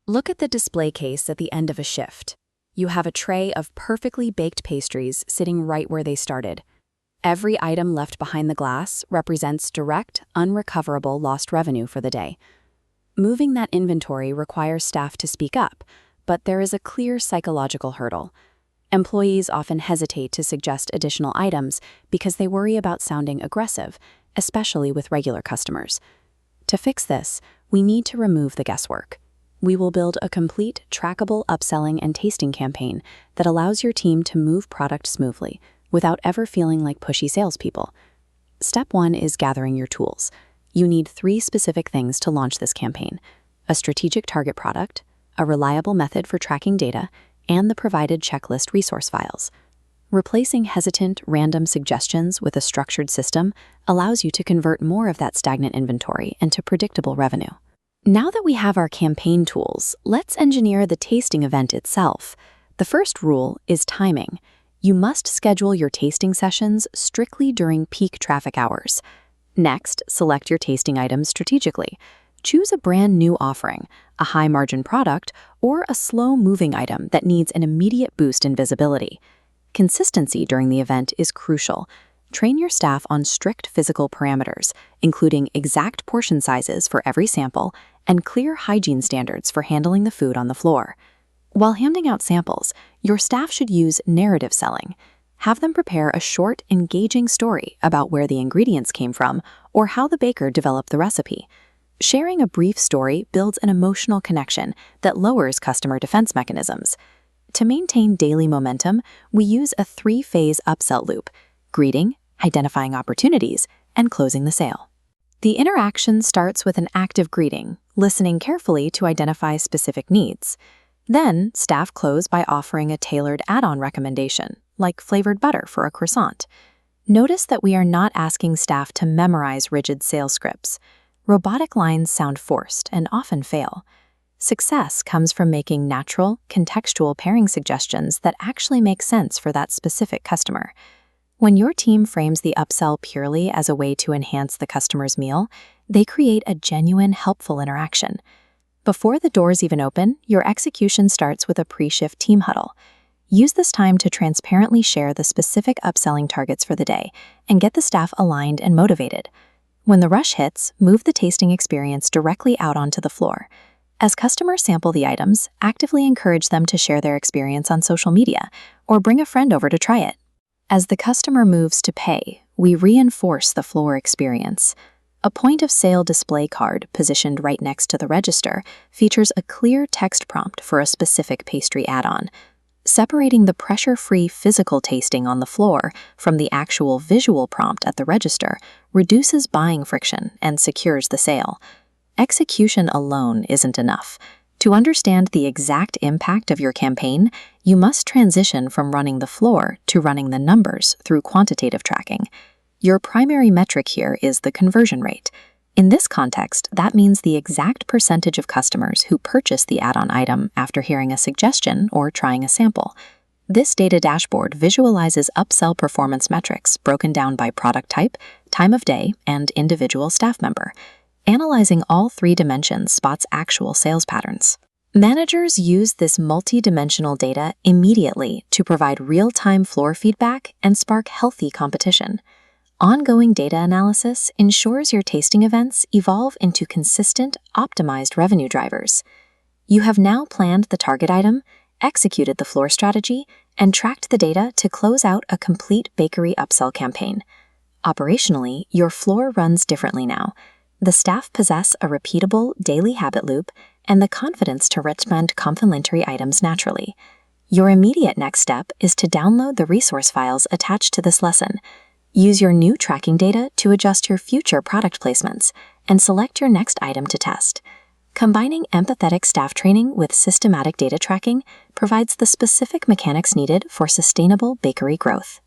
Look at the display case at the end of a shift. You have a tray of perfectly baked pastries sitting right where they started. Every item left behind the glass represents direct, unrecoverable lost revenue for the day. Moving that inventory requires staff to speak up, but there is a clear psychological hurdle. Employees often hesitate to suggest additional items because they worry about sounding aggressive, especially with regular customers. To fix this, we need to remove the guesswork. We will build a complete, trackable upselling and tasting campaign that allows your team to move product smoothly without ever feeling like pushy salespeople. Step 1 is gathering your tools. You need 3 specific things to launch this campaign: a strategic target product, a reliable method for tracking data, and the provided checklist resource files. Replacing hesitant, random suggestions with a structured system allows you to convert more of that stagnant inventory into predictable revenue. Now that we have our campaign tools, let's engineer the tasting event itself. The first rule is timing. You must schedule your tasting sessions strictly during peak traffic hours. Next, select your tasting items strategically. Choose a brand new offering, a high-margin product, or a slow-moving item that needs an immediate boost in visibility. Consistency during the event is crucial. Train your staff on strict physical parameters, including exact portion sizes for every sample and clear hygiene standards for handling the food on the floor. While handing out samples, your staff should use narrative selling. Have them prepare a short, engaging story about where the ingredients came from or how the baker developed the recipe. Sharing a brief story builds an emotional connection that lowers customer defense mechanisms. To maintain daily momentum, we use a 3-phase upsell loop: greeting, identifying opportunities, and closing the sale. The interaction starts with an active greeting, listening carefully to identify specific needs. Then, staff close by offering a tailored add-on recommendation, like flavored butter for a croissant. Notice that we are not asking staff to memorize rigid sales scripts. Robotic lines sound forced and often fail. Success comes from making natural, contextual pairing suggestions that actually make sense for that specific customer. When your team frames the upsell purely as a way to enhance the customer's meal, they create a genuine, helpful interaction. Before the doors even open, your execution starts with a pre-shift team huddle. Use this time to transparently share the specific upselling targets for the day and get the staff aligned and motivated. When the rush hits, move the tasting experience directly out onto the floor. As customers sample the items, actively encourage them to share their experience on social media or bring a friend over to try it. As the customer moves to pay, we reinforce the floor experience. A point-of-sale display card positioned right next to the register features a clear text prompt for a specific pastry add-on. Separating the pressure-free physical tasting on the floor from the actual visual prompt at the register reduces buying friction and secures the sale. Execution alone isn't enough. To understand the exact impact of your campaign, you must transition from running the floor to running the numbers through quantitative tracking. Your primary metric here is the conversion rate. In this context, that means the exact percentage of customers who purchase the add-on item after hearing a suggestion or trying a sample. This data dashboard visualizes upsell performance metrics broken down by product type, time of day, and individual staff member. Analyzing all 3 dimensions spots actual sales patterns. Managers use this multi-dimensional data immediately to provide real-time floor feedback and spark healthy competition. Ongoing data analysis ensures your tasting events evolve into consistent, optimized revenue drivers. You have now planned the target item, executed the floor strategy, and tracked the data to close out a complete bakery upsell campaign. Operationally, your floor runs differently now. The staff possess a repeatable daily habit loop and the confidence to recommend complementary items naturally. Your immediate next step is to download the resource files attached to this lesson. Use your new tracking data to adjust your future product placements and select your next item to test. Combining empathetic staff training with systematic data tracking provides the specific mechanics needed for sustainable bakery growth.